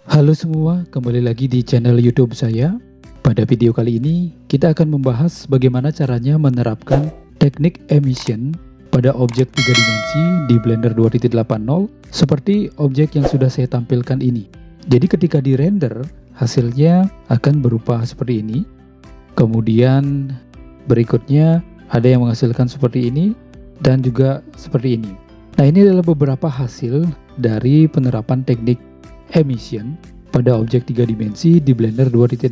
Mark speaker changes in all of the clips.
Speaker 1: Halo semua, kembali lagi di channel YouTube saya. Pada video kali ini, kita akan membahas bagaimana caranya menerapkan teknik emission pada objek 3 dimensi di Blender 2.80 seperti objek yang sudah saya tampilkan ini. Jadi ketika di render, hasilnya akan berupa seperti ini. Kemudian berikutnya ada yang menghasilkan seperti ini dan juga seperti ini. Nah, ini adalah beberapa hasil dari penerapan teknik emission pada objek 3 dimensi di Blender 2.80.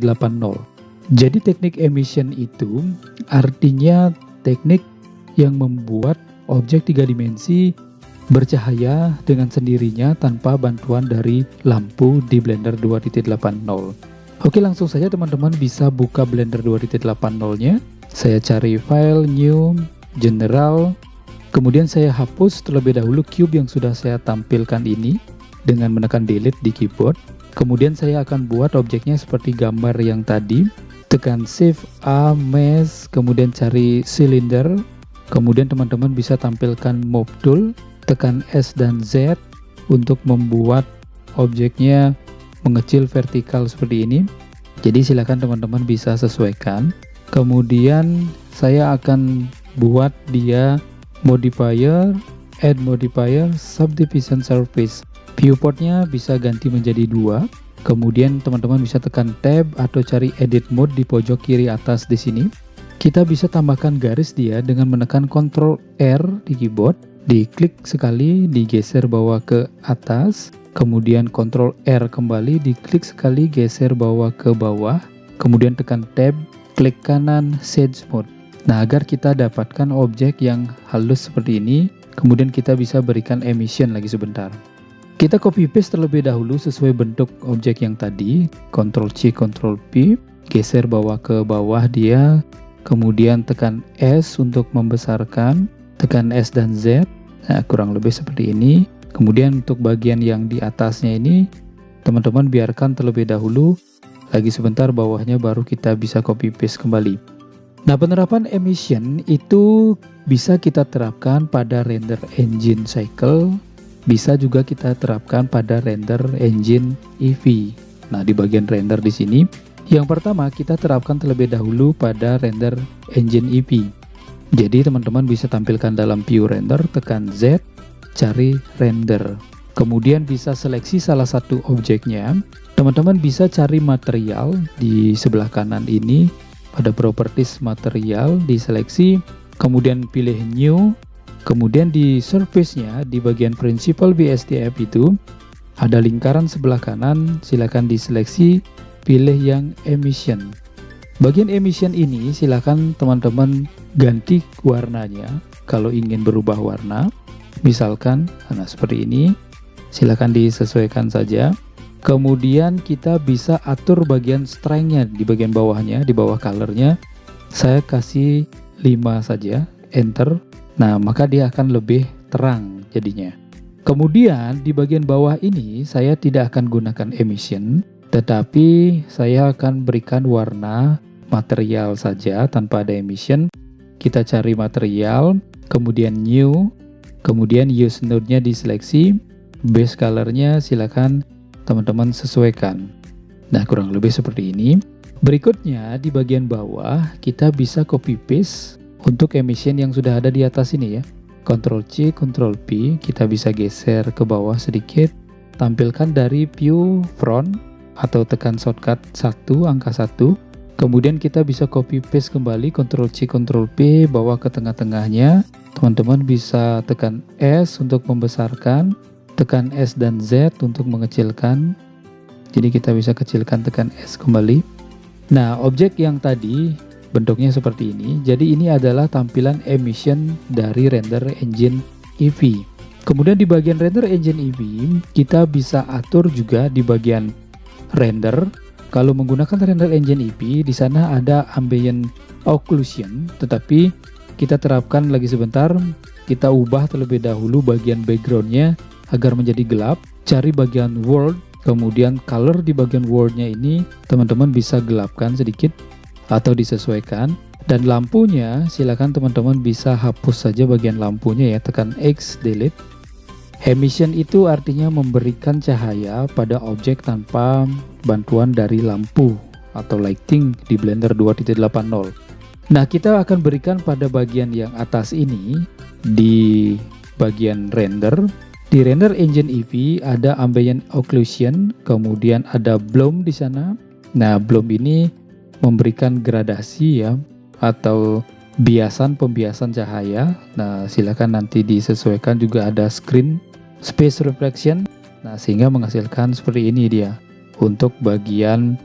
Speaker 1: Jadi teknik emission itu artinya teknik yang membuat objek 3 dimensi bercahaya dengan sendirinya tanpa bantuan dari lampu di Blender 2.80. Oke, langsung saja teman-teman bisa buka Blender 2.80-nya. Saya cari file, new, general, kemudian saya hapus terlebih dahulu cube yang sudah saya tampilkan ini dengan menekan delete di keyboard. Kemudian saya akan buat objeknya seperti gambar yang tadi. Tekan shift A, mesh, kemudian cari cylinder. Kemudian teman-teman bisa tampilkan move tool, tekan S dan Z untuk membuat objeknya mengecil vertikal seperti ini. Jadi silakan teman-teman bisa sesuaikan. Kemudian saya akan buat dia modifier, add modifier, subdivision surface. Viewportnya bisa ganti menjadi 2. Kemudian teman-teman bisa tekan tab atau cari edit mode di pojok kiri atas di sini. Kita bisa tambahkan garis dia dengan menekan Ctrl R di keyboard. Diklik sekali, digeser bawah ke atas. Kemudian Ctrl R kembali, diklik sekali, geser bawah ke bawah. Kemudian tekan tab, klik kanan, shade mode. Nah, agar kita dapatkan objek yang halus seperti ini, kemudian kita bisa berikan emission lagi sebentar. Kita copy paste terlebih dahulu sesuai bentuk objek yang tadi. Ctrl C, Ctrl P, geser bawah ke bawah dia. Kemudian tekan S untuk membesarkan, tekan S dan Z. Nah, kurang lebih seperti ini. Kemudian untuk bagian yang di atasnya ini, teman-teman biarkan terlebih dahulu. Lagi sebentar, bawahnya baru kita bisa copy paste kembali. Nah, penerapan emission itu bisa kita terapkan pada render engine cycle. Bisa juga kita terapkan pada render engine Eevee. Nah, di bagian render di sini, yang pertama kita terapkan terlebih dahulu pada render engine Eevee. Jadi teman-teman bisa tampilkan dalam view render, tekan Z, cari render. Kemudian bisa seleksi salah satu objeknya. Teman-teman bisa cari material di sebelah kanan ini, pada properties material, diseleksi, kemudian pilih new. Kemudian di surface-nya, di bagian principal BSDF itu, ada lingkaran sebelah kanan, silakan diseleksi, pilih yang emission. Bagian emission ini silakan teman-teman ganti warnanya, kalau ingin berubah warna. Misalkan, nah seperti ini, silakan disesuaikan saja. Kemudian kita bisa atur bagian strength-nya di bagian bawahnya, di bawah color-nya. Saya kasih 5 saja, enter. Nah, maka dia akan lebih terang jadinya. Kemudian di bagian bawah ini saya tidak akan gunakan emission, tetapi saya akan berikan warna material saja tanpa ada emission. Kita cari material, kemudian new, kemudian use node-nya diseleksi, base color-nya silakan teman-teman sesuaikan. Nah, kurang lebih seperti ini. Berikutnya di bagian bawah kita bisa copy paste untuk emission yang sudah ada di atas ini ya. Ctrl C, Ctrl P, kita bisa geser ke bawah sedikit, tampilkan dari view front atau tekan shortcut 1, angka 1. Kemudian kita bisa copy paste kembali, Ctrl C, Ctrl P, bawa ke tengah-tengahnya. Teman-teman bisa tekan S untuk membesarkan, tekan S dan Z untuk mengecilkan. Jadi kita bisa kecilkan, tekan S kembali. Nah, objek yang tadi bentuknya seperti ini. Jadi ini adalah tampilan emission dari render engine Eevee. Kemudian di bagian render engine Eevee, kita bisa atur juga di bagian render. Kalau menggunakan render engine Eevee, di sana ada ambient occlusion, tetapi kita terapkan lagi sebentar. Kita ubah terlebih dahulu bagian backgroundnya agar menjadi gelap. Cari bagian world, kemudian color di bagian worldnya ini teman-teman bisa gelapkan sedikit atau disesuaikan. Dan lampunya silakan teman-teman bisa hapus saja bagian lampunya ya, tekan X, delete. Emission itu artinya memberikan cahaya pada objek tanpa bantuan dari lampu atau lighting di Blender 2.80. Nah, kita akan berikan pada bagian yang atas ini di bagian render. Di render engine Eevee ada ambient occlusion, kemudian ada bloom di sana. Nah, bloom ini memberikan gradasi ya atau pembiasan cahaya. Nah, silakan nanti disesuaikan. Juga ada screen space reflection. Nah, sehingga menghasilkan seperti ini dia untuk bagian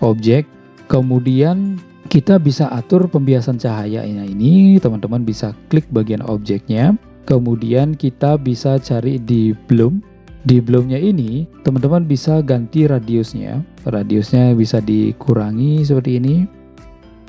Speaker 1: objek. Kemudian kita bisa atur pembiasan cahayanya ini. Teman-teman bisa klik bagian objeknya. Kemudian kita bisa cari di bloom. Di bloomnya ini teman-teman bisa ganti radiusnya. Radiusnya bisa dikurangi seperti ini.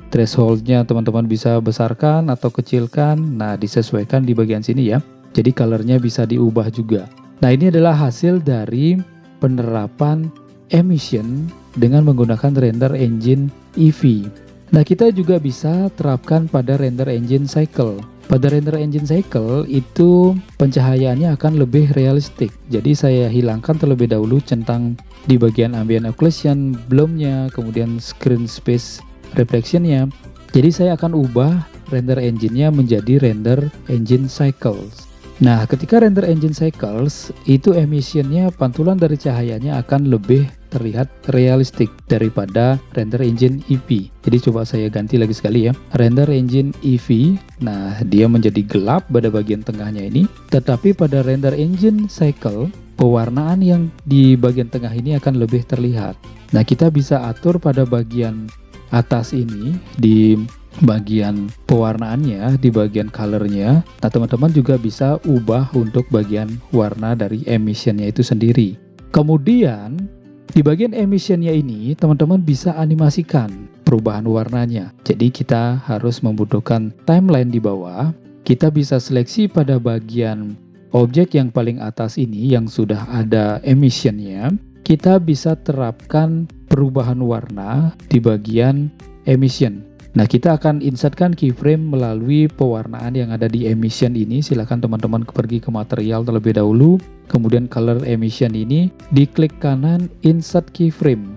Speaker 1: Thresholdnya teman-teman bisa besarkan atau kecilkan. Nah, disesuaikan di bagian sini ya. Jadi colornya bisa diubah juga. Nah, ini adalah hasil dari penerapan emission dengan menggunakan render engine Eevee. Nah, kita juga bisa terapkan pada render engine cycle. Pada render engine cycle itu pencahayaannya akan lebih realistik. Jadi saya hilangkan terlebih dahulu centang di bagian ambient occlusion, bloomnya, kemudian screen space reflectionnya. Jadi saya akan ubah render engine-nya menjadi render engine cycles. Nah, ketika render engine cycles itu emissionnya, pantulan dari cahayanya akan lebih terlihat realistik daripada render engine Eevee. Jadi coba saya ganti lagi sekali ya. Render engine Eevee, nah dia menjadi gelap pada bagian tengahnya ini. Tetapi pada render engine cycle, pewarnaan yang di bagian tengah ini akan lebih terlihat. Nah, kita bisa atur pada bagian atas ini di bagian pewarnaannya, di bagian colornya. Nah, teman-teman juga bisa ubah untuk bagian warna dari emissionnya itu sendiri. Kemudian di bagian emissionnya ini teman-teman bisa animasikan perubahan warnanya. Jadi kita harus membutuhkan timeline di bawah. Kita bisa seleksi pada bagian objek yang paling atas ini yang sudah ada emissionnya. Kita bisa terapkan perubahan warna di bagian emission. Nah, kita akan insertkan keyframe melalui pewarnaan yang ada di emission ini. Silakan teman-teman pergi ke material terlebih dahulu. Kemudian color emission ini, diklik kanan insert keyframe.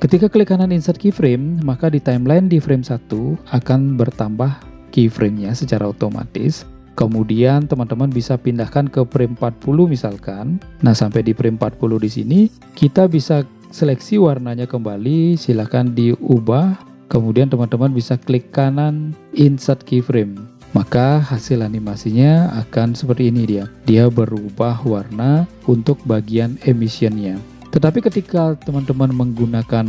Speaker 1: Ketika klik kanan insert keyframe, maka di timeline di frame 1 akan bertambah keyframe-nya secara otomatis. Kemudian teman-teman bisa pindahkan ke frame 40 misalkan. Nah, sampai di frame 40 di sini, kita bisa seleksi warnanya kembali. Silakan diubah. Kemudian teman-teman bisa klik kanan insert keyframe. Maka hasil animasinya akan seperti ini dia. Dia berubah warna untuk bagian emissionnya. Tetapi ketika teman-teman menggunakan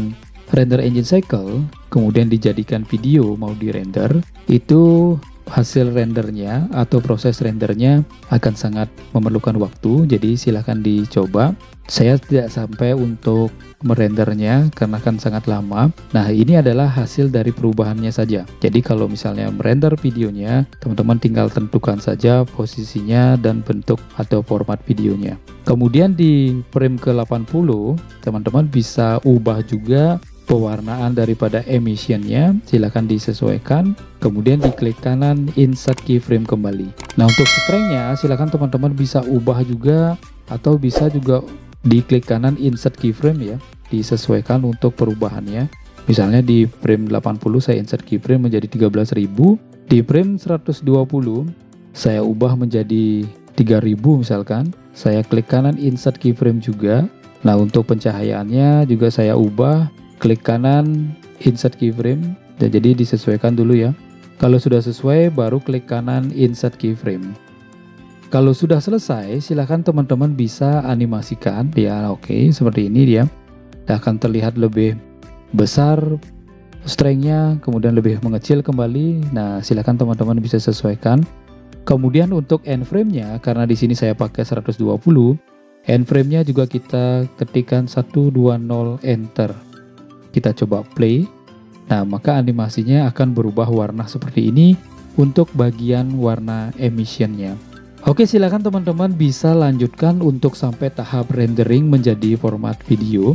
Speaker 1: render engine cycle, kemudian dijadikan video mau dirender, itu hasil rendernya atau proses rendernya akan sangat memerlukan waktu. Jadi silahkan dicoba. Saya tidak sampai untuk merendernya karena kan sangat lama. Nah, ini adalah hasil dari perubahannya saja. Jadi kalau misalnya merender videonya, teman-teman tinggal tentukan saja posisinya dan bentuk atau format videonya. Kemudian di frame ke-80, teman-teman bisa ubah juga pewarnaan daripada emissionnya. Silakan disesuaikan. Kemudian diklik kanan insert keyframe kembali. Nah, untuk strength-nya silakan teman-teman bisa ubah juga atau bisa juga diklik kanan insert keyframe ya, disesuaikan untuk perubahannya. Misalnya di frame 80 saya insert keyframe menjadi 13.000, di frame 120 saya ubah menjadi 3.000 misalkan. Saya klik kanan insert keyframe juga. Nah, untuk pencahayaannya juga saya ubah, klik kanan insert keyframe. Dan jadi disesuaikan dulu ya. Kalau sudah sesuai baru klik kanan insert keyframe. Kalau sudah selesai, silahkan teman-teman bisa animasikan. Ya, oke, seperti ini dia. Akan terlihat lebih besar strength-nya, kemudian lebih mengecil kembali. Nah, silahkan teman-teman bisa sesuaikan. Kemudian untuk end frame-nya, karena di sini saya pakai 120, end frame-nya juga kita ketikkan 120 enter. Kita coba play. Nah, maka animasinya akan berubah warna seperti ini untuk bagian warna emission-nya. Oke, silakan teman-teman bisa lanjutkan untuk sampai tahap rendering menjadi format video.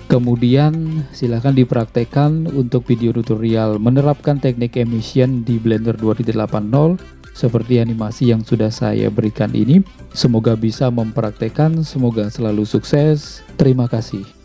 Speaker 1: Kemudian silakan dipraktekkan untuk video tutorial menerapkan teknik emission di Blender 2.80 seperti animasi yang sudah saya berikan ini. Semoga bisa mempraktekkan, semoga selalu sukses. Terima kasih.